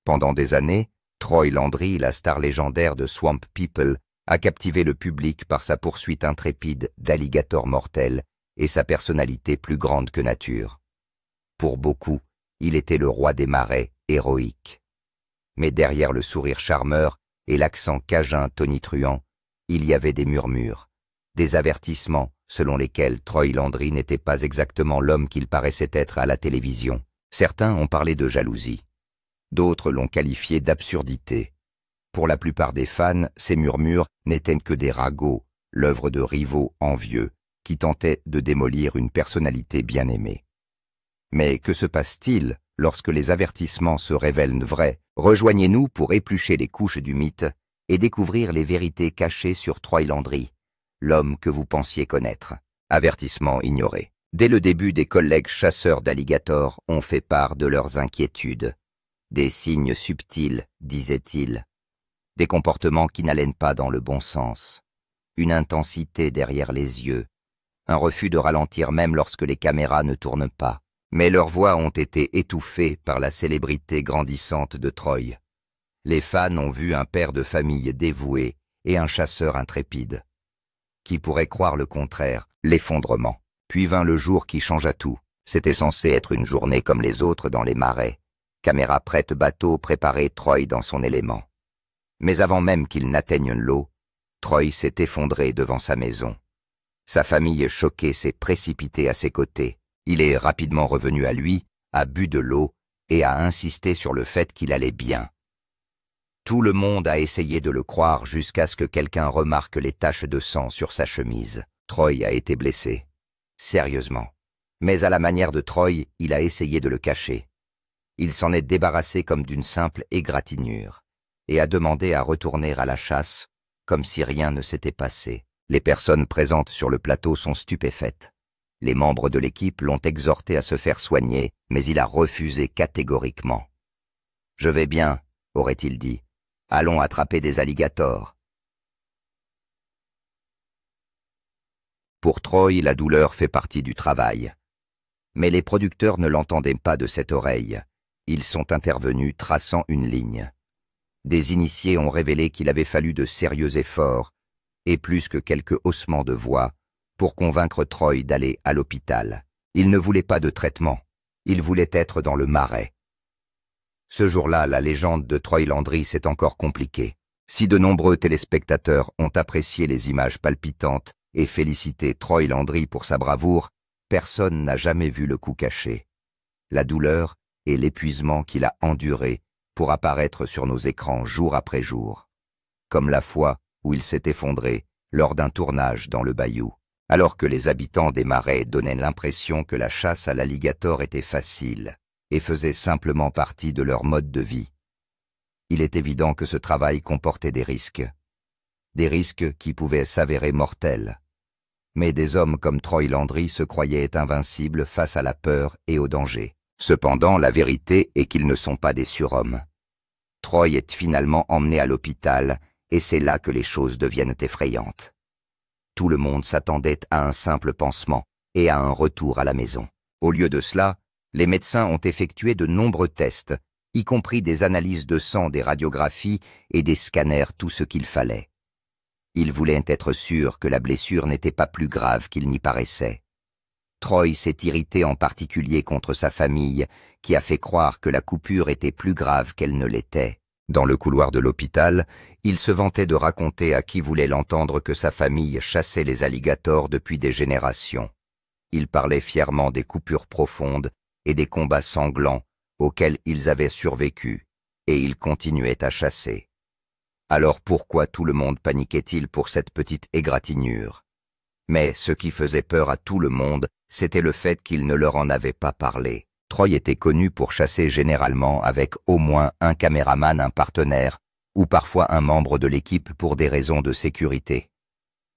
Pendant des années, Troy Landry, la star légendaire de Swamp People, a captivé le public par sa poursuite intrépide d'alligators mortels et sa personnalité plus grande que nature. Pour beaucoup, il était le roi des marais, héroïque. Mais derrière le sourire charmeur et l'accent cajun tonitruant, il y avait des murmures, des avertissements selon lesquels Troy Landry n'était pas exactement l'homme qu'il paraissait être à la télévision. Certains ont parlé de jalousie. D'autres l'ont qualifié d'absurdité. Pour la plupart des fans, ces murmures n'étaient que des ragots, l'œuvre de rivaux envieux, qui tentaient de démolir une personnalité bien aimée. Mais que se passe-t-il lorsque les avertissements se révèlent vrais? Rejoignez-nous pour éplucher les couches du mythe et découvrir les vérités cachées sur Troy Landry, l'homme que vous pensiez connaître. Avertissement ignoré. Dès le début, des collègues chasseurs d'alligators ont fait part de leurs inquiétudes. Des signes subtils, disaient-ils. Des comportements qui n'allaient pas dans le bon sens. Une intensité derrière les yeux. Un refus de ralentir même lorsque les caméras ne tournent pas. Mais leurs voix ont été étouffées par la célébrité grandissante de Troy. Les fans ont vu un père de famille dévoué et un chasseur intrépide. Qui pourrait croire le contraire? L'effondrement. Puis vint le jour qui changea tout. C'était censé être une journée comme les autres dans les marais. Caméra prête, bateau préparé, Troy dans son élément. Mais avant même qu'il n'atteigne l'eau, Troy s'est effondré devant sa maison. Sa famille choquée s'est précipitée à ses côtés. Il est rapidement revenu à lui, a bu de l'eau et a insisté sur le fait qu'il allait bien. Tout le monde a essayé de le croire jusqu'à ce que quelqu'un remarque les taches de sang sur sa chemise. Troy a été blessé. Sérieusement. Mais à la manière de Troy, il a essayé de le cacher. Il s'en est débarrassé comme d'une simple égratignure et a demandé à retourner à la chasse comme si rien ne s'était passé. Les personnes présentes sur le plateau sont stupéfaites. Les membres de l'équipe l'ont exhorté à se faire soigner, mais il a refusé catégoriquement. « Je vais bien », aurait-il dit. « Allons attraper des alligators. » Pour Troy, la douleur fait partie du travail. Mais les producteurs ne l'entendaient pas de cette oreille. Ils sont intervenus traçant une ligne. Des initiés ont révélé qu'il avait fallu de sérieux efforts, et plus que quelques haussements de voix, pour convaincre Troy d'aller à l'hôpital. Il ne voulait pas de traitement, il voulait être dans le marais. Ce jour-là, la légende de Troy Landry s'est encore compliquée. Si de nombreux téléspectateurs ont apprécié les images palpitantes et félicité Troy Landry pour sa bravoure, personne n'a jamais vu le coup caché. La douleur et l'épuisement qu'il a enduré pour apparaître sur nos écrans jour après jour. Comme la fois où il s'est effondré lors d'un tournage dans le bayou. Alors que les habitants des marais donnaient l'impression que la chasse à l'alligator était facile et faisait simplement partie de leur mode de vie. Il est évident que ce travail comportait des risques qui pouvaient s'avérer mortels. Mais des hommes comme Troy Landry se croyaient invincibles face à la peur et au danger. Cependant, la vérité est qu'ils ne sont pas des surhommes. Troy est finalement emmené à l'hôpital et c'est là que les choses deviennent effrayantes. Tout le monde s'attendait à un simple pansement et à un retour à la maison. Au lieu de cela, les médecins ont effectué de nombreux tests, y compris des analyses de sang, des radiographies et des scanners, tout ce qu'il fallait. Ils voulaient être sûrs que la blessure n'était pas plus grave qu'il n'y paraissait. Troy s'est irrité en particulier contre sa famille, qui a fait croire que la coupure était plus grave qu'elle ne l'était. Dans le couloir de l'hôpital, il se vantait de raconter à qui voulait l'entendre que sa famille chassait les alligators depuis des générations. Il parlait fièrement des coupures profondes et des combats sanglants auxquels ils avaient survécu, et ils continuaient à chasser. Alors pourquoi tout le monde paniquait-il pour cette petite égratignure? Mais ce qui faisait peur à tout le monde, c'était le fait qu'il ne leur en avait pas parlé. Troy était connu pour chasser généralement avec au moins un caméraman, un partenaire, ou parfois un membre de l'équipe pour des raisons de sécurité.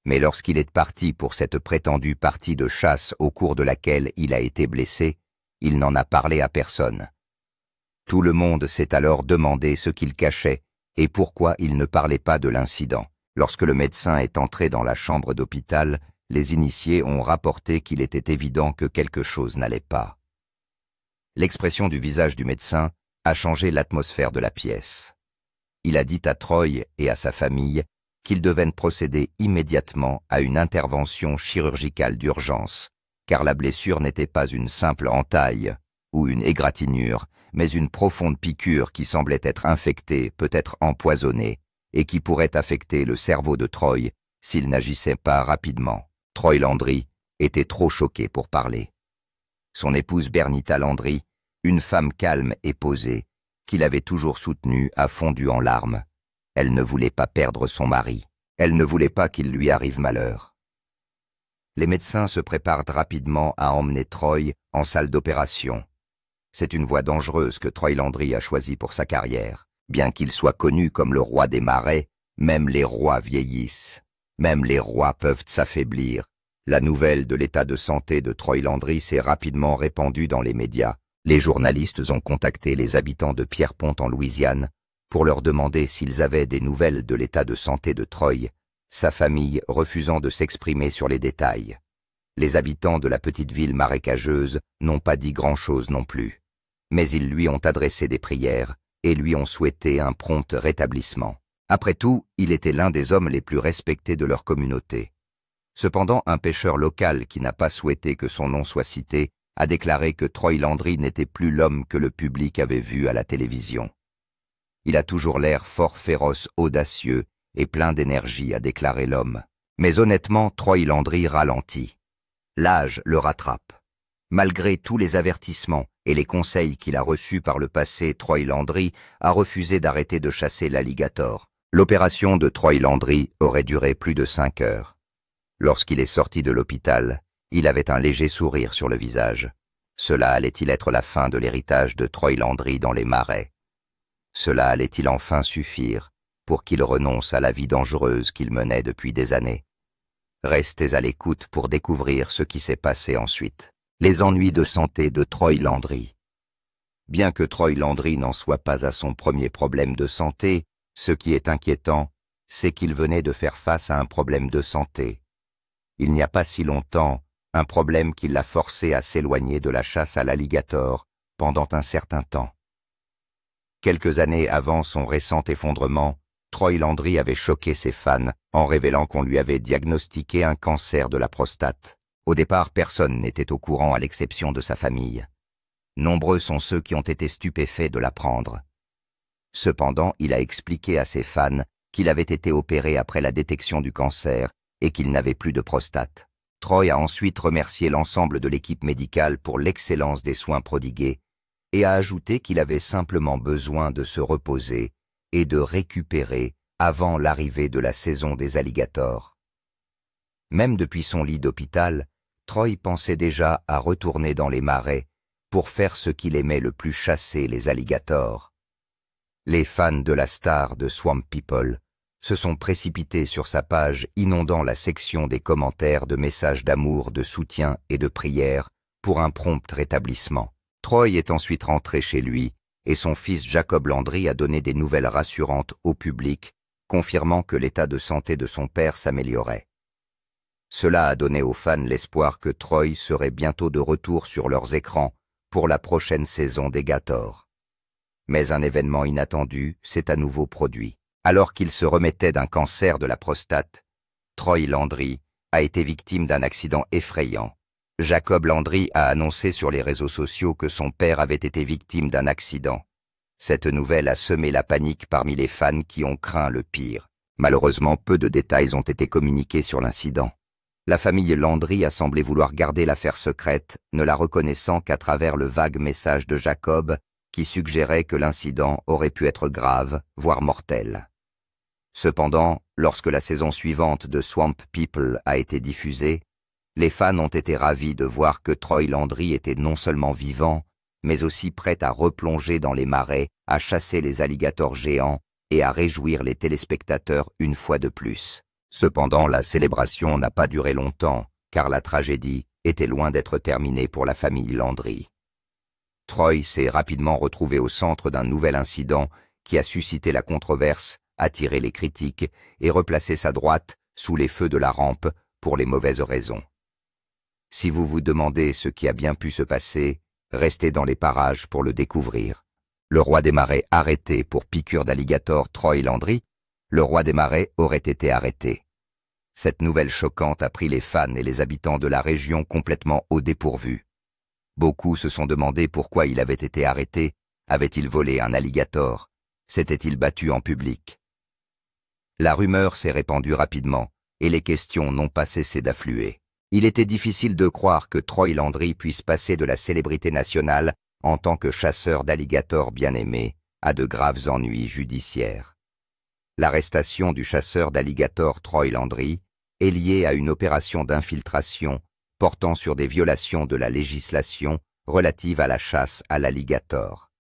Mais lorsqu'il est parti pour cette prétendue partie de chasse au cours de laquelle il a été blessé, il n'en a parlé à personne. Tout le monde s'est alors demandé ce qu'il cachait et pourquoi il ne parlait pas de l'incident. Lorsque le médecin est entré dans la chambre d'hôpital, les initiés ont rapporté qu'il était évident que quelque chose n'allait pas. L'expression du visage du médecin a changé l'atmosphère de la pièce. Il a dit à Troy et à sa famille qu'ils devaient procéder immédiatement à une intervention chirurgicale d'urgence, car la blessure n'était pas une simple entaille ou une égratignure, mais une profonde piqûre qui semblait être infectée, peut-être empoisonnée, et qui pourrait affecter le cerveau de Troy s'il n'agissait pas rapidement. Troy Landry était trop choqué pour parler. Son épouse Bernita Landry, une femme calme et posée, qu'il avait toujours soutenue, a fondu en larmes. Elle ne voulait pas perdre son mari. Elle ne voulait pas qu'il lui arrive malheur. Les médecins se préparent rapidement à emmener Troy en salle d'opération. C'est une voie dangereuse que Troy Landry a choisie pour sa carrière. Bien qu'il soit connu comme le roi des marais, même les rois vieillissent. Même les rois peuvent s'affaiblir. La nouvelle de l'état de santé de Troy Landry s'est rapidement répandue dans les médias. Les journalistes ont contacté les habitants de Pierrepont en Louisiane pour leur demander s'ils avaient des nouvelles de l'état de santé de Troy, sa famille refusant de s'exprimer sur les détails. Les habitants de la petite ville marécageuse n'ont pas dit grand-chose non plus, mais ils lui ont adressé des prières et lui ont souhaité un prompt rétablissement. Après tout, il était l'un des hommes les plus respectés de leur communauté. Cependant, un pêcheur local qui n'a pas souhaité que son nom soit cité a déclaré que Troy Landry n'était plus l'homme que le public avait vu à la télévision. Il a toujours l'air fort féroce, audacieux et plein d'énergie, a déclaré l'homme. Mais honnêtement, Troy Landry ralentit. L'âge le rattrape. Malgré tous les avertissements et les conseils qu'il a reçus par le passé, Troy Landry a refusé d'arrêter de chasser l'alligator. L'opération de Troy Landry aurait duré plus de 5 heures. Lorsqu'il est sorti de l'hôpital, il avait un léger sourire sur le visage. Cela allait-il être la fin de l'héritage de Troy Landry dans les marais? Cela allait-il enfin suffire pour qu'il renonce à la vie dangereuse qu'il menait depuis des années? Restez à l'écoute pour découvrir ce qui s'est passé ensuite. Les ennuis de santé de Troy Landry. Bien que Troy Landry n'en soit pas à son premier problème de santé, ce qui est inquiétant, c'est qu'il venait de faire face à un problème de santé. Il n'y a pas si longtemps, un problème qui l'a forcé à s'éloigner de la chasse à l'alligator pendant un certain temps. Quelques années avant son récent effondrement, Troy Landry avait choqué ses fans en révélant qu'on lui avait diagnostiqué un cancer de la prostate. Au départ, personne n'était au courant à l'exception de sa famille. Nombreux sont ceux qui ont été stupéfaits de l'apprendre. Cependant, il a expliqué à ses fans qu'il avait été opéré après la détection du cancer et qu'il n'avait plus de prostate. Troy a ensuite remercié l'ensemble de l'équipe médicale pour l'excellence des soins prodigués et a ajouté qu'il avait simplement besoin de se reposer et de récupérer avant l'arrivée de la saison des alligators. Même depuis son lit d'hôpital, Troy pensait déjà à retourner dans les marais pour faire ce qu'il aimait le plus, chasser les alligators. Les fans de la star de Swamp People se sont précipités sur sa page, inondant la section des commentaires de messages d'amour, de soutien et de prières pour un prompt rétablissement. Troy est ensuite rentré chez lui et son fils Jacob Landry a donné des nouvelles rassurantes au public, confirmant que l'état de santé de son père s'améliorait. Cela a donné aux fans l'espoir que Troy serait bientôt de retour sur leurs écrans pour la prochaine saison des Gators. Mais un événement inattendu s'est à nouveau produit. Alors qu'il se remettait d'un cancer de la prostate, Troy Landry a été victime d'un accident effrayant. Jacob Landry a annoncé sur les réseaux sociaux que son père avait été victime d'un accident. Cette nouvelle a semé la panique parmi les fans qui ont craint le pire. Malheureusement, peu de détails ont été communiqués sur l'incident. La famille Landry a semblé vouloir garder l'affaire secrète, ne la reconnaissant qu'à travers le vague message de Jacob qui suggérait que l'incident aurait pu être grave, voire mortel. Cependant, lorsque la saison suivante de Swamp People a été diffusée, les fans ont été ravis de voir que Troy Landry était non seulement vivant, mais aussi prêt à replonger dans les marais, à chasser les alligators géants et à réjouir les téléspectateurs une fois de plus. Cependant, la célébration n'a pas duré longtemps, car la tragédie était loin d'être terminée pour la famille Landry. Troy s'est rapidement retrouvé au centre d'un nouvel incident qui a suscité la controverse, attiré les critiques et replacé sa droite sous les feux de la rampe pour les mauvaises raisons. Si vous vous demandez ce qui a bien pu se passer, restez dans les parages pour le découvrir. le roi des marais arrêté pour piqûre d'alligator Troy Landry, le roi des marais aurait été arrêté. Cette nouvelle choquante a pris les fans et les habitants de la région complètement au dépourvu. Beaucoup se sont demandé pourquoi il avait été arrêté. Avait-il volé un alligator? S'était-il battu en public? La rumeur s'est répandue rapidement, et les questions n'ont pas cessé d'affluer. Il était difficile de croire que Troy Landry puisse passer de la célébrité nationale en tant que chasseur d'alligators bien-aimé à de graves ennuis judiciaires. L'arrestation du chasseur d'alligators Troy Landry est liée à une opération d'infiltration portant sur des violations de la législation relative à la chasse à l'alligator.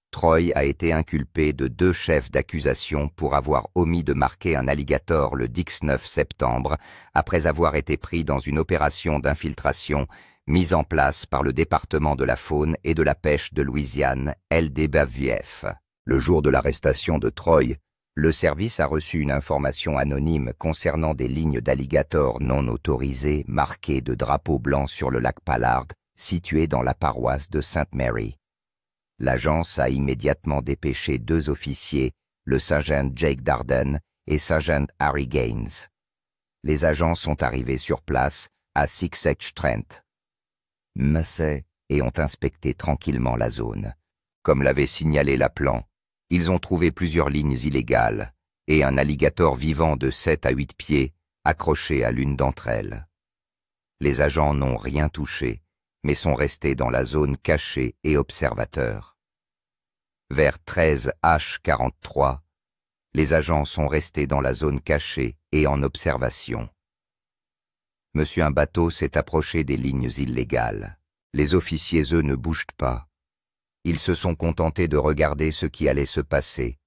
Troy a été inculpé de 2 chefs d'accusation pour avoir omis de marquer un alligator le 19 septembre après avoir été pris dans une opération d'infiltration mise en place par le département de la faune et de la pêche de Louisiane, LDBVF. Le jour de l'arrestation de Troy, le service a reçu une information anonyme concernant des lignes d'alligators non autorisées marquées de drapeaux blancs sur le lac Pallard, situé dans la paroisse de St. Mary. L'agence a immédiatement dépêché 2 officiers, le sergent Jake Darden et sergent Harry Gaines. Les agents sont arrivés sur place à Sixth Trent, Massey, et ont inspecté tranquillement la zone. Comme l'avait signalé Laplan, ils ont trouvé plusieurs lignes illégales et un alligator vivant de 7 à 8 pieds accroché à l'une d'entre elles. Les agents n'ont rien touché, mais sont restés dans la zone cachée et observateurs. Vers 13h43, les agents sont restés dans la zone cachée et en observation. Monsieur un bateau s'est approché des lignes illégales. Les officiers, eux, ne bougent pas. Ils se sont contentés de regarder ce qui allait se passer.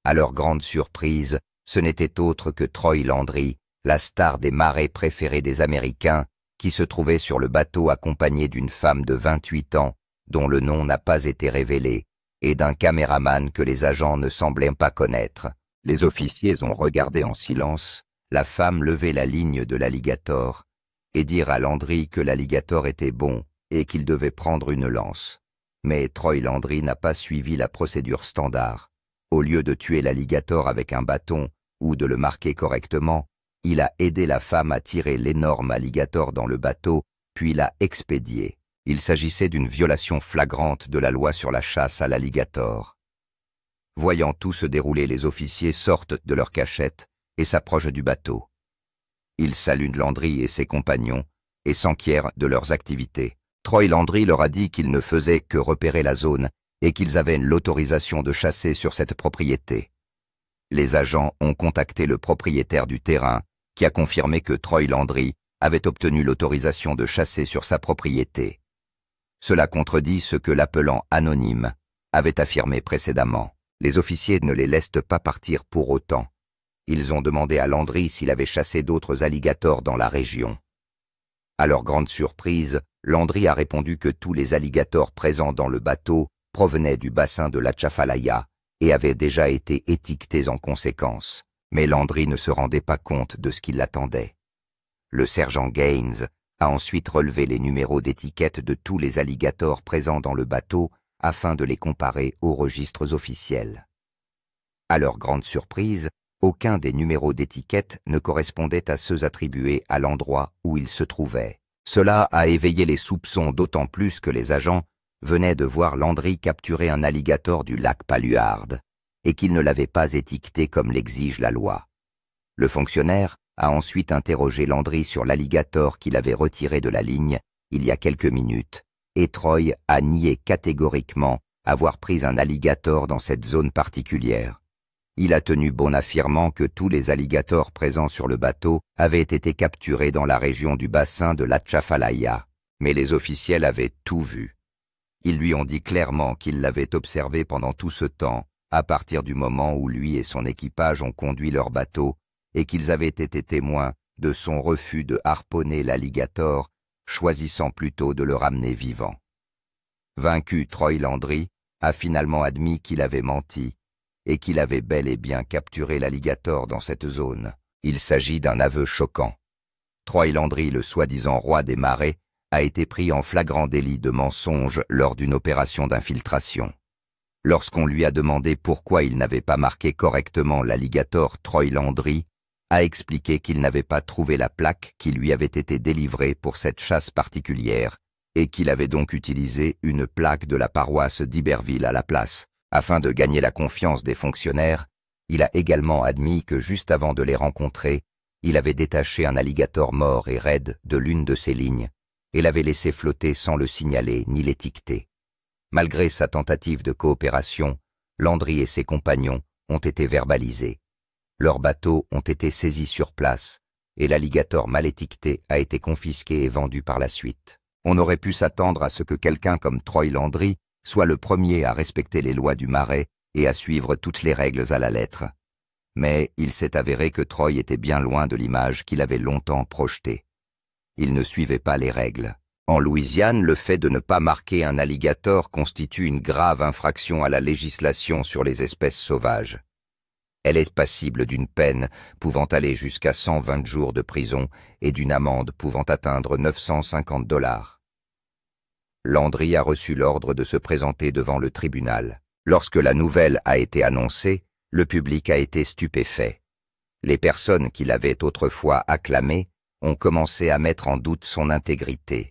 À leur grande surprise, ce n'était autre que Troy Landry, la star des marais préférée des Américains, qui se trouvait sur le bateau accompagné d'une femme de 28 ans, dont le nom n'a pas été révélé, et d'un caméraman que les agents ne semblaient pas connaître. Les officiers ont regardé en silence la femme lever la ligne de l'alligator et dire à Landry que l'alligator était bon et qu'il devait prendre une lance. Mais Troy Landry n'a pas suivi la procédure standard. Au lieu de tuer l'alligator avec un bâton ou de le marquer correctement, il a aidé la femme à tirer l'énorme alligator dans le bateau, puis l'a expédié. Il s'agissait d'une violation flagrante de la loi sur la chasse à l'alligator. Voyant tout se dérouler, les officiers sortent de leur cachette et s'approchent du bateau. Ils saluent Landry et ses compagnons et s'enquièrent de leurs activités. Troy Landry leur a dit qu'ils ne faisaient que repérer la zone et qu'ils avaient l'autorisation de chasser sur cette propriété. Les agents ont contacté le propriétaire du terrain qui a confirmé que Troy Landry avait obtenu l'autorisation de chasser sur sa propriété. Cela contredit ce que l'appelant anonyme avait affirmé précédemment. Les officiers ne les laissent pas partir pour autant. Ils ont demandé à Landry s'il avait chassé d'autres alligators dans la région. À leur grande surprise, Landry a répondu que tous les alligators présents dans le bateau provenaient du bassin de l'Atchafalaya et avaient déjà été étiquetés en conséquence. Mais Landry ne se rendait pas compte de ce qui l'attendait. Le sergent Gaines a ensuite relevé les numéros d'étiquette de tous les alligators présents dans le bateau afin de les comparer aux registres officiels. À leur grande surprise, aucun des numéros d'étiquette ne correspondait à ceux attribués à l'endroit où ils se trouvaient. Cela a éveillé les soupçons d'autant plus que les agents venaient de voir Landry capturer un alligator du lac Pallard et qu'il ne l'avait pas étiqueté comme l'exige la loi. Le fonctionnaire a ensuite interrogé Landry sur l'alligator qu'il avait retiré de la ligne il y a quelques minutes, et Troy a nié catégoriquement avoir pris un alligator dans cette zone particulière. Il a tenu bon affirmant que tous les alligators présents sur le bateau avaient été capturés dans la région du bassin de l'Atchafalaya, mais les officiels avaient tout vu. Ils lui ont dit clairement qu'ils l'avaient observé pendant tout ce temps, à partir du moment où lui et son équipage ont conduit leur bateau, et qu'ils avaient été témoins de son refus de harponner l'alligator, choisissant plutôt de le ramener vivant. Vaincu, Troy Landry a finalement admis qu'il avait menti, et qu'il avait bel et bien capturé l'alligator dans cette zone. Il s'agit d'un aveu choquant. Troy Landry, le soi-disant roi des marais, a été pris en flagrant délit de mensonge lors d'une opération d'infiltration. Lorsqu'on lui a demandé pourquoi il n'avait pas marqué correctement l'alligator Troy Landry, a expliqué qu'il n'avait pas trouvé la plaque qui lui avait été délivrée pour cette chasse particulière et qu'il avait donc utilisé une plaque de la paroisse d'Iberville à la place. Afin de gagner la confiance des fonctionnaires, il a également admis que juste avant de les rencontrer, il avait détaché un alligator mort et raide de l'une de ses lignes et l'avait laissé flotter sans le signaler ni l'étiqueter. Malgré sa tentative de coopération, Landry et ses compagnons ont été verbalisés. Leurs bateaux ont été saisis sur place et l'alligator mal étiqueté a été confisqué et vendu par la suite. On aurait pu s'attendre à ce que quelqu'un comme Troy Landry soit le premier à respecter les lois du marais et à suivre toutes les règles à la lettre. Mais il s'est avéré que Troy était bien loin de l'image qu'il avait longtemps projetée. Il ne suivait pas les règles. En Louisiane, le fait de ne pas marquer un alligator constitue une grave infraction à la législation sur les espèces sauvages. Elle est passible d'une peine pouvant aller jusqu'à 120 jours de prison et d'une amende pouvant atteindre 950 $. Landry a reçu l'ordre de se présenter devant le tribunal. Lorsque la nouvelle a été annoncée, le public a été stupéfait. Les personnes qui l'avaient autrefois acclamé ont commencé à mettre en doute son intégrité.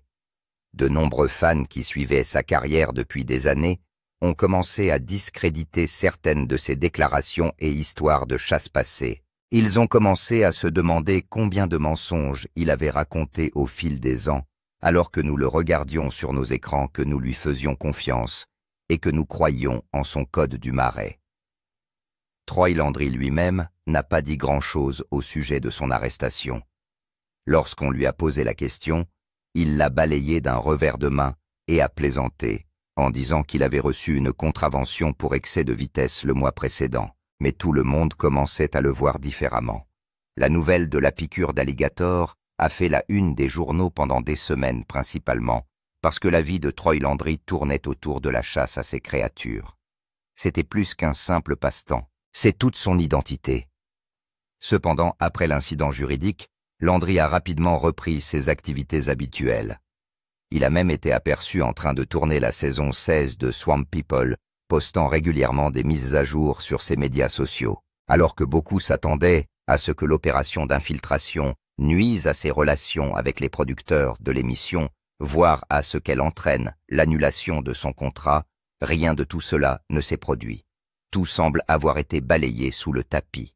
De nombreux fans qui suivaient sa carrière depuis des années ont commencé à discréditer certaines de ses déclarations et histoires de chasse passées. Ils ont commencé à se demander combien de mensonges il avait racontés au fil des ans, alors que nous le regardions sur nos écrans, que nous lui faisions confiance et que nous croyions en son code du marais. Troy Landry lui-même n'a pas dit grand-chose au sujet de son arrestation. Lorsqu'on lui a posé la question, il l'a balayé d'un revers de main et a plaisanté, en disant qu'il avait reçu une contravention pour excès de vitesse le mois précédent, mais tout le monde commençait à le voir différemment. La nouvelle de la piqûre d'alligator a fait la une des journaux pendant des semaines principalement, parce que la vie de Troy Landry tournait autour de la chasse à ces créatures. C'était plus qu'un simple passe-temps, c'est toute son identité. Cependant, après l'incident juridique, Landry a rapidement repris ses activités habituelles. Il a même été aperçu en train de tourner la saison 16 de Swamp People, postant régulièrement des mises à jour sur ses médias sociaux. Alors que beaucoup s'attendaient à ce que l'opération d'infiltration nuise à ses relations avec les producteurs de l'émission, voire à ce qu'elle entraîne l'annulation de son contrat, rien de tout cela ne s'est produit. Tout semble avoir été balayé sous le tapis.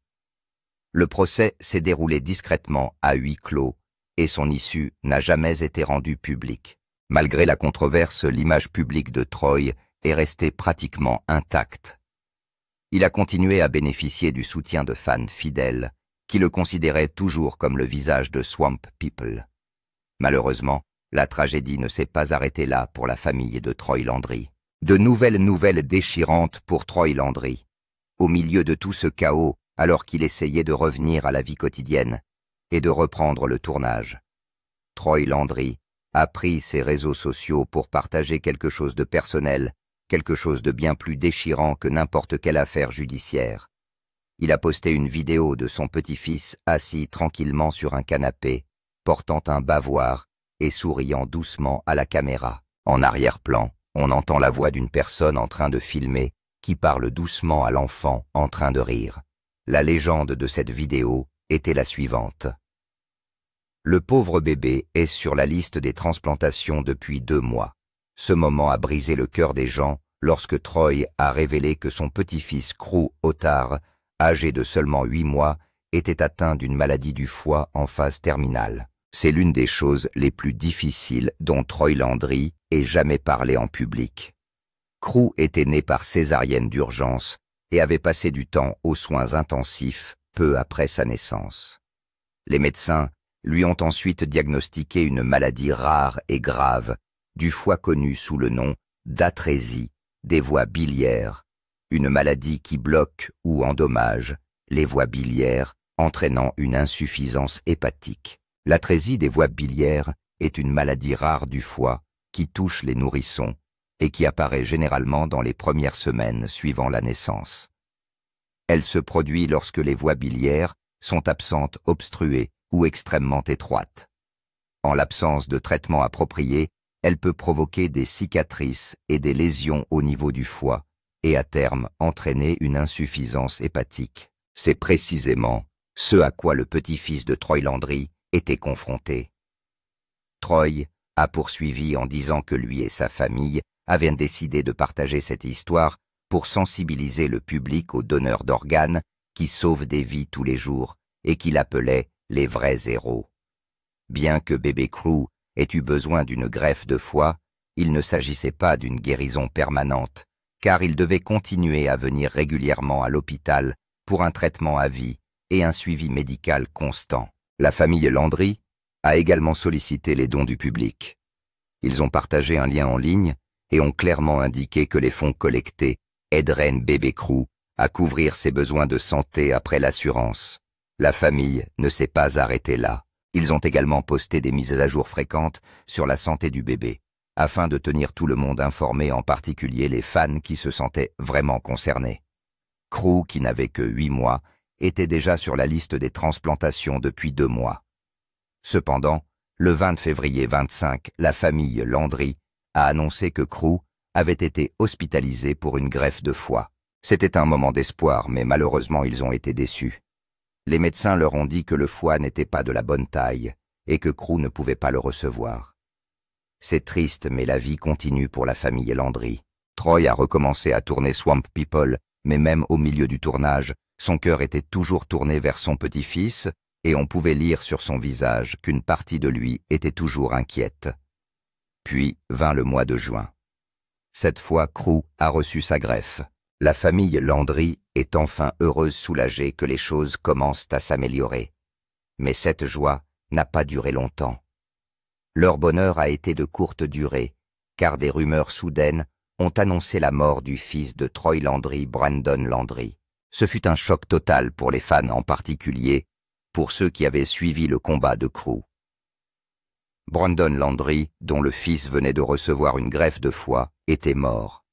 Le procès s'est déroulé discrètement à huis clos et son issue n'a jamais été rendue publique. Malgré la controverse, l'image publique de Troy est restée pratiquement intacte. Il a continué à bénéficier du soutien de fans fidèles qui le considéraient toujours comme le visage de Swamp People. Malheureusement, la tragédie ne s'est pas arrêtée là pour la famille de Troy Landry. De nouvelles nouvelles déchirantes pour Troy Landry. Au milieu de tout ce chaos, alors qu'il essayait de revenir à la vie quotidienne et de reprendre le tournage, Troy Landry a pris ses réseaux sociaux pour partager quelque chose de personnel, quelque chose de bien plus déchirant que n'importe quelle affaire judiciaire. Il a posté une vidéo de son petit-fils assis tranquillement sur un canapé, portant un bavoir et souriant doucement à la caméra. En arrière-plan, on entend la voix d'une personne en train de filmer qui parle doucement à l'enfant en train de rire. La légende de cette vidéo était la suivante. Le pauvre bébé est sur la liste des transplantations depuis 2 mois. Ce moment a brisé le cœur des gens lorsque Troy a révélé que son petit-fils Crew Otard, âgé de seulement 8 mois, était atteint d'une maladie du foie en phase terminale. C'est l'une des choses les plus difficiles dont Troy Landry ait jamais parlé en public. Crew était né par césarienne d'urgence et avait passé du temps aux soins intensifs peu après sa naissance. Les médecins lui ont ensuite diagnostiqué une maladie rare et grave du foie connue sous le nom d'atrésie des voies biliaires, une maladie qui bloque ou endommage les voies biliaires entraînant une insuffisance hépatique. L'atrésie des voies biliaires est une maladie rare du foie qui touche les nourrissons et qui apparaît généralement dans les premières semaines suivant la naissance. Elle se produit lorsque les voies biliaires sont absentes, obstruées ou extrêmement étroites. En l'absence de traitement approprié, elle peut provoquer des cicatrices et des lésions au niveau du foie, et à terme entraîner une insuffisance hépatique. C'est précisément ce à quoi le petit-fils de Troy Landry était confronté. Troy a poursuivi en disant que lui et sa famille avaient décidé de partager cette histoire pour sensibiliser le public aux donneurs d'organes qui sauvent des vies tous les jours et qu'il appelait les vrais héros. Bien que bébé Crew ait eu besoin d'une greffe de foie, il ne s'agissait pas d'une guérison permanente, car il devait continuer à venir régulièrement à l'hôpital pour un traitement à vie et un suivi médical constant. La famille Landry a également sollicité les dons du public. Ils ont partagé un lien en ligne et ont clairement indiqué que les fonds collectés aideraient bébé Crew à couvrir ses besoins de santé après l'assurance. La famille ne s'est pas arrêtée là. Ils ont également posté des mises à jour fréquentes sur la santé du bébé, afin de tenir tout le monde informé, en particulier les fans qui se sentaient vraiment concernés. Crew, qui n'avait que 8 mois, était déjà sur la liste des transplantations depuis 2 mois. Cependant, le 20 février 25, la famille Landry a annoncé que Crew avait été hospitalisé pour une greffe de foie. C'était un moment d'espoir, mais malheureusement ils ont été déçus. Les médecins leur ont dit que le foie n'était pas de la bonne taille et que Crew ne pouvait pas le recevoir. C'est triste, mais la vie continue pour la famille Landry. Troy a recommencé à tourner Swamp People, mais même au milieu du tournage, son cœur était toujours tourné vers son petit-fils et on pouvait lire sur son visage qu'une partie de lui était toujours inquiète. Puis vint le mois de juin. Cette fois, Crew a reçu sa greffe. La famille Landry est enfin heureuse, soulagée que les choses commencent à s'améliorer. Mais cette joie n'a pas duré longtemps. Leur bonheur a été de courte durée, car des rumeurs soudaines ont annoncé la mort du fils de Troy Landry, Brandon Landry. Ce fut un choc total pour les fans, en particulier pour ceux qui avaient suivi le combat de Crew. Brandon Landry, dont le fils venait de recevoir une greffe de foie, était mort.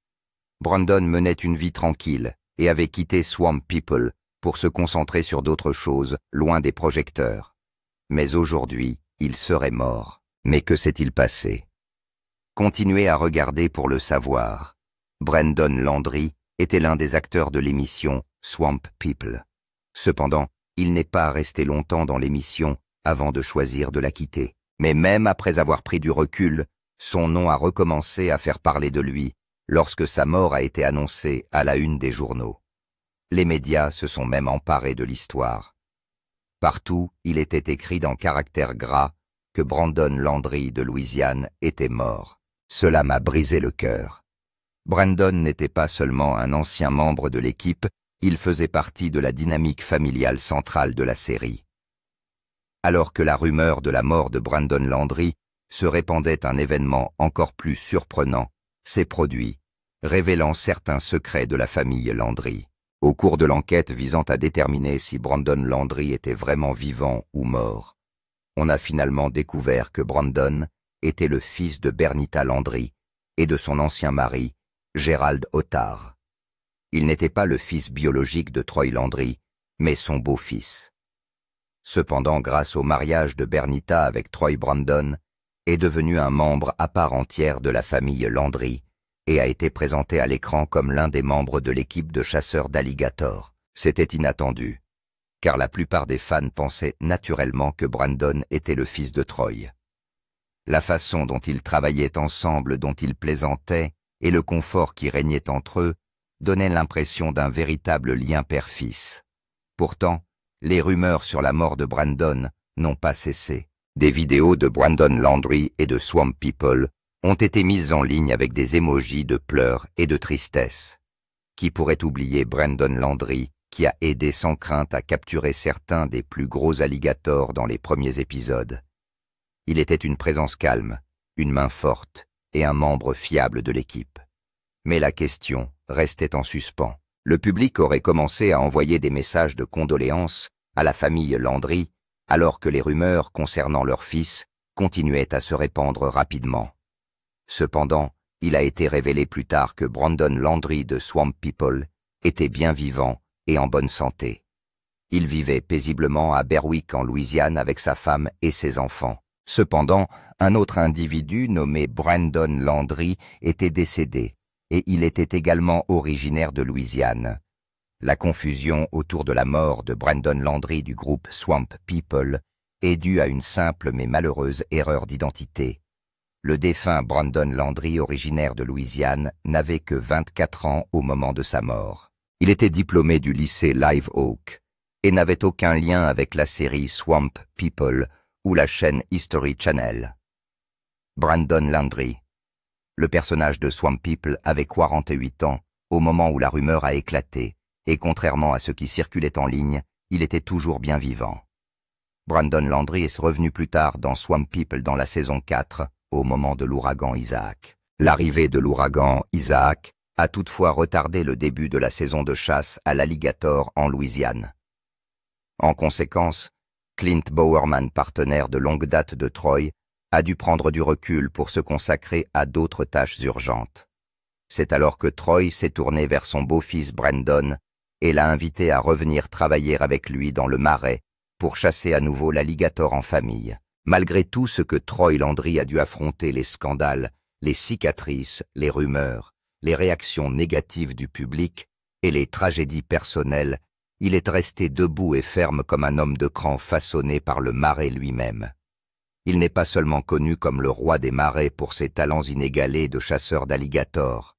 Brandon menait une vie tranquille et avait quitté Swamp People pour se concentrer sur d'autres choses, loin des projecteurs. Mais aujourd'hui, il serait mort. Mais que s'est-il passé? Continuez à regarder pour le savoir. Brandon Landry était l'un des acteurs de l'émission Swamp People. Cependant, il n'est pas resté longtemps dans l'émission avant de choisir de la quitter. Mais même après avoir pris du recul, son nom a recommencé à faire parler de lui lorsque sa mort a été annoncée à la une des journaux. Les médias se sont même emparés de l'histoire. Partout, il était écrit d'un caractère gras que Brandon Landry de Louisiane était mort. Cela m'a brisé le cœur. Brandon n'était pas seulement un ancien membre de l'équipe, il faisait partie de la dynamique familiale centrale de la série. Alors que la rumeur de la mort de Brandon Landry se répandait, un événement encore plus surprenant s'est produit, révélant certains secrets de la famille Landry. Au cours de l'enquête visant à déterminer si Brandon Landry était vraiment vivant ou mort, on a finalement découvert que Brandon était le fils de Bernita Landry et de son ancien mari, Gerald Otar. Il n'était pas le fils biologique de Troy Landry, mais son beau-fils. Cependant, grâce au mariage de Bernita avec Troy, Brandon est devenu un membre à part entière de la famille Landry et a été présenté à l'écran comme l'un des membres de l'équipe de chasseurs d'alligators. C'était inattendu, car la plupart des fans pensaient naturellement que Brandon était le fils de Troy. La façon dont ils travaillaient ensemble, dont ils plaisantaient, et le confort qui régnait entre eux donnaient l'impression d'un véritable lien père-fils. Pourtant, les rumeurs sur la mort de Brandon n'ont pas cessé. Des vidéos de Brandon Landry et de Swamp People ont été mises en ligne avec des émojis de pleurs et de tristesse. Qui pourrait oublier Brandon Landry, qui a aidé sans crainte à capturer certains des plus gros alligators dans les premiers épisodes? Il était une présence calme, une main forte et un membre fiable de l'équipe. Mais la question restait en suspens. Le public aurait commencé à envoyer des messages de condoléances à la famille Landry, alors que les rumeurs concernant leur fils continuaient à se répandre rapidement. Cependant, il a été révélé plus tard que Brandon Landry de Swamp People était bien vivant et en bonne santé. Il vivait paisiblement à Berwick en Louisiane avec sa femme et ses enfants. Cependant, un autre individu nommé Brandon Landry était décédé, et il était également originaire de Louisiane. La confusion autour de la mort de Brandon Landry du groupe Swamp People est due à une simple mais malheureuse erreur d'identité. Le défunt Brandon Landry, originaire de Louisiane, n'avait que 24 ans au moment de sa mort. Il était diplômé du lycée Live Oak et n'avait aucun lien avec la série Swamp People ou la chaîne History Channel. Brandon Landry. Le personnage de Swamp People avait 48 ans au moment où la rumeur a éclaté, et contrairement à ce qui circulait en ligne, il était toujours bien vivant. Brandon Landry est revenu plus tard dans Swamp People dans la saison 4, au moment de l'ouragan Isaac. L'arrivée de l'ouragan Isaac a toutefois retardé le début de la saison de chasse à l'alligator en Louisiane. En conséquence, Clint Bowerman, partenaire de longue date de Troy, a dû prendre du recul pour se consacrer à d'autres tâches urgentes. C'est alors que Troy s'est tourné vers son beau-fils Brandon et l'a invité à revenir travailler avec lui dans le marais pour chasser à nouveau l'alligator en famille. Malgré tout ce que Troy Landry a dû affronter, les scandales, les cicatrices, les rumeurs, les réactions négatives du public et les tragédies personnelles, il est resté debout et ferme comme un homme de cran façonné par le marais lui-même. Il n'est pas seulement connu comme le roi des marais pour ses talents inégalés de chasseur d'alligators.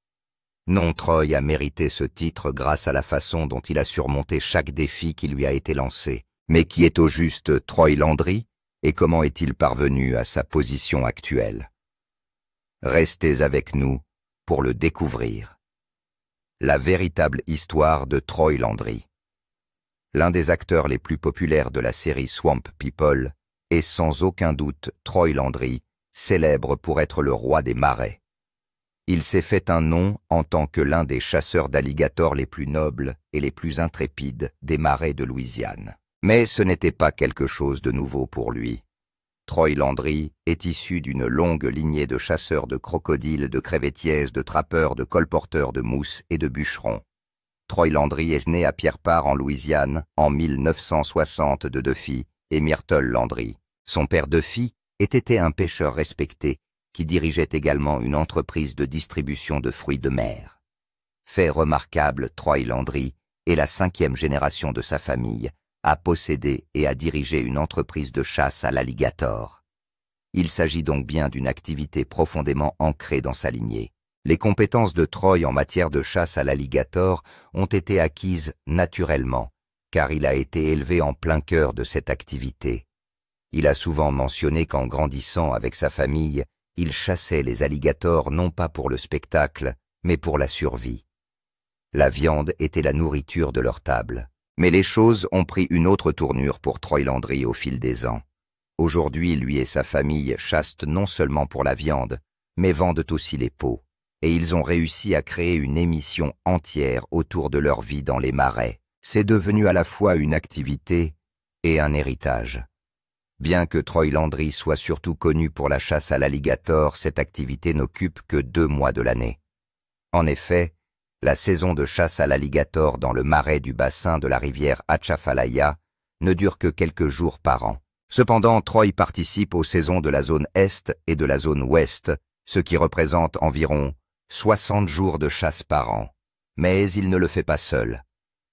Non, Troy a mérité ce titre grâce à la façon dont il a surmonté chaque défi qui lui a été lancé. Mais qui est au juste Troy Landry et comment est-il parvenu à sa position actuelle? Restez avec nous pour le découvrir. La véritable histoire de Troy Landry. L'un des acteurs les plus populaires de la série Swamp People est sans aucun doute Troy Landry, célèbre pour être le roi des marais. Il s'est fait un nom en tant que l'un des chasseurs d'alligators les plus nobles et les plus intrépides des marais de Louisiane. Mais ce n'était pas quelque chose de nouveau pour lui. Troy Landry est issu d'une longue lignée de chasseurs de crocodiles, de crevettières, de trappeurs, de colporteurs de mousses et de bûcherons. Troy Landry est né à Pierre Part en Louisiane en 1960 de deux filles et Myrtle Landry. Son père Duffy était un pêcheur respecté qui dirigeait également une entreprise de distribution de fruits de mer. Fait remarquable, Troy Landry est la 5e génération de sa famille à posséder et à diriger une entreprise de chasse à l'alligator. Il s'agit donc bien d'une activité profondément ancrée dans sa lignée. Les compétences de Troy en matière de chasse à l'alligator ont été acquises naturellement, car il a été élevé en plein cœur de cette activité. Il a souvent mentionné qu'en grandissant avec sa famille, il chassait les alligators non pas pour le spectacle, mais pour la survie. La viande était la nourriture de leur table. Mais les choses ont pris une autre tournure pour Troy Landry au fil des ans. Aujourd'hui, lui et sa famille chassent non seulement pour la viande, mais vendent aussi les peaux. Et ils ont réussi à créer une émission entière autour de leur vie dans les marais. C'est devenu à la fois une activité et un héritage. Bien que Troy Landry soit surtout connu pour la chasse à l'alligator, cette activité n'occupe que 2 mois de l'année. En effet, la saison de chasse à l'alligator dans le marais du bassin de la rivière Atchafalaya ne dure que quelques jours par an. Cependant, Troy participe aux saisons de la zone Est et de la zone Ouest, ce qui représente environ 60 jours de chasse par an. Mais il ne le fait pas seul.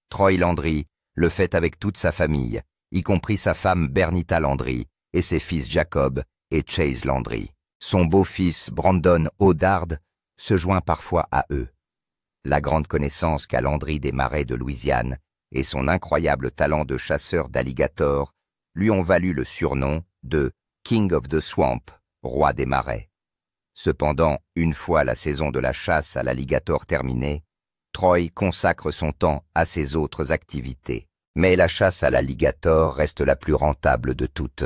Troy Landry le fait avec toute sa famille, y compris sa femme Bernita Landry et ses fils Jacob et Chase Landry. Son beau-fils Brandon O'Dard se joint parfois à eux. La grande connaissance qu'a Landry des marais de Louisiane et son incroyable talent de chasseur d'alligators lui ont valu le surnom de King of the Swamp, roi des marais. Cependant, une fois la saison de la chasse à l'alligator terminée, Troy consacre son temps à ses autres activités. Mais la chasse à l'alligator reste la plus rentable de toutes.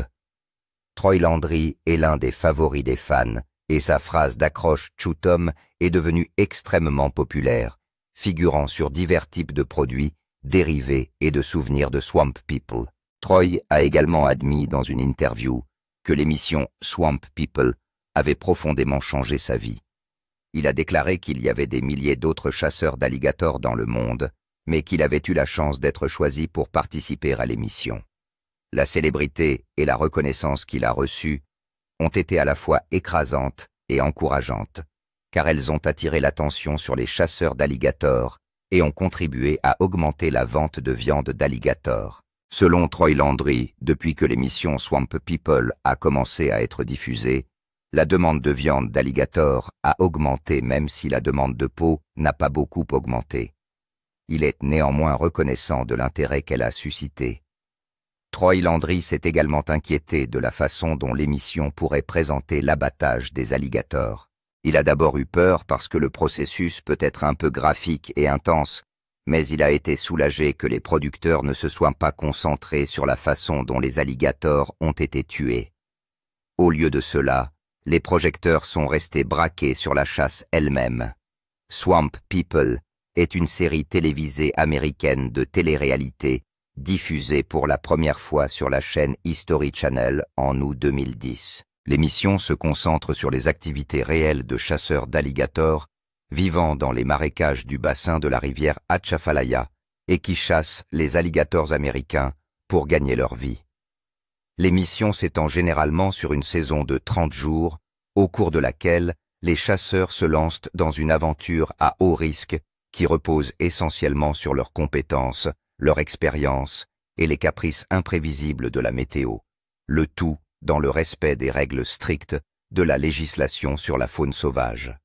Troy Landry est l'un des favoris des fans, et sa phrase d'accroche « Chewtom » est devenue extrêmement populaire, figurant sur divers types de produits, dérivés et de souvenirs de Swamp People. Troy a également admis dans une interview que l'émission Swamp People avait profondément changé sa vie. Il a déclaré qu'il y avait des milliers d'autres chasseurs d'alligators dans le monde, mais qu'il avait eu la chance d'être choisi pour participer à l'émission. La célébrité et la reconnaissance qu'il a reçue ont été à la fois écrasantes et encourageantes. car elles ont attiré l'attention sur les chasseurs d'alligators et ont contribué à augmenter la vente de viande d'alligator. Selon Troy Landry, depuis que l'émission Swamp People a commencé à être diffusée, la demande de viande d'alligator a augmenté même si la demande de peau n'a pas beaucoup augmenté. Il est néanmoins reconnaissant de l'intérêt qu'elle a suscité. Troy Landry s'est également inquiété de la façon dont l'émission pourrait présenter l'abattage des alligators. Il a d'abord eu peur parce que le processus peut être un peu graphique et intense, mais il a été soulagé que les producteurs ne se soient pas concentrés sur la façon dont les alligators ont été tués. Au lieu de cela, les projecteurs sont restés braqués sur la chasse elle-même. Swamp People est une série télévisée américaine de télé-réalité diffusée pour la première fois sur la chaîne History Channel en août 2010. L'émission se concentre sur les activités réelles de chasseurs d'alligators vivant dans les marécages du bassin de la rivière Atchafalaya et qui chassent les alligators américains pour gagner leur vie. L'émission s'étend généralement sur une saison de 30 jours, au cours de laquelle les chasseurs se lancent dans une aventure à haut risque qui repose essentiellement sur leurs compétences, leur expérience et les caprices imprévisibles de la météo, le tout dans le respect des règles strictes de la législation sur la faune sauvage.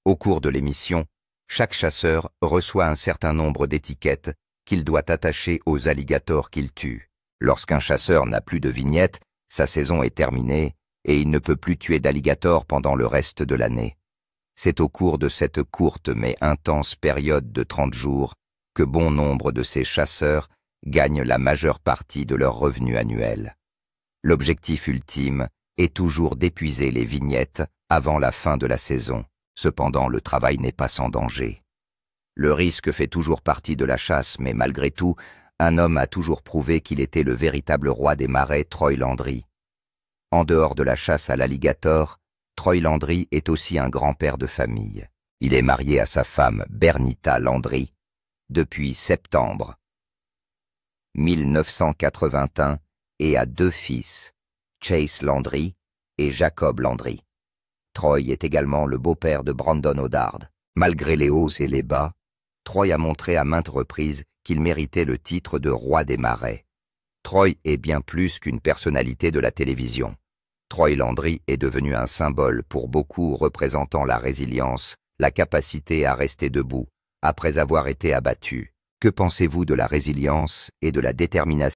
Au cours de l'émission, chaque chasseur reçoit un certain nombre d'étiquettes qu'il doit attacher aux alligators qu'il tue. Lorsqu'un chasseur n'a plus de vignette, sa saison est terminée et il ne peut plus tuer d'alligators pendant le reste de l'année. C'est au cours de cette courte mais intense période de 30 jours que bon nombre de ces chasseurs gagnent la majeure partie de leurs revenus annuels. L'objectif ultime est toujours d'épuiser les vignettes avant la fin de la saison. Cependant, le travail n'est pas sans danger. Le risque fait toujours partie de la chasse, mais malgré tout, un homme a toujours prouvé qu'il était le véritable roi des marais, Troy Landry. En dehors de la chasse à l'alligator, Troy Landry est aussi un grand-père de famille. Il est marié à sa femme, Bernita Landry, depuis septembre 1981 et a 2 fils, Chase Landry et Jacob Landry. Troy est également le beau-père de Brandon Oddard. Malgré les hauts et les bas, Troy a montré à maintes reprises qu'il méritait le titre de roi des marais. Troy est bien plus qu'une personnalité de la télévision. Troy Landry est devenu un symbole pour beaucoup représentant la résilience, la capacité à rester debout après avoir été abattu. Que pensez-vous de la résilience et de la détermination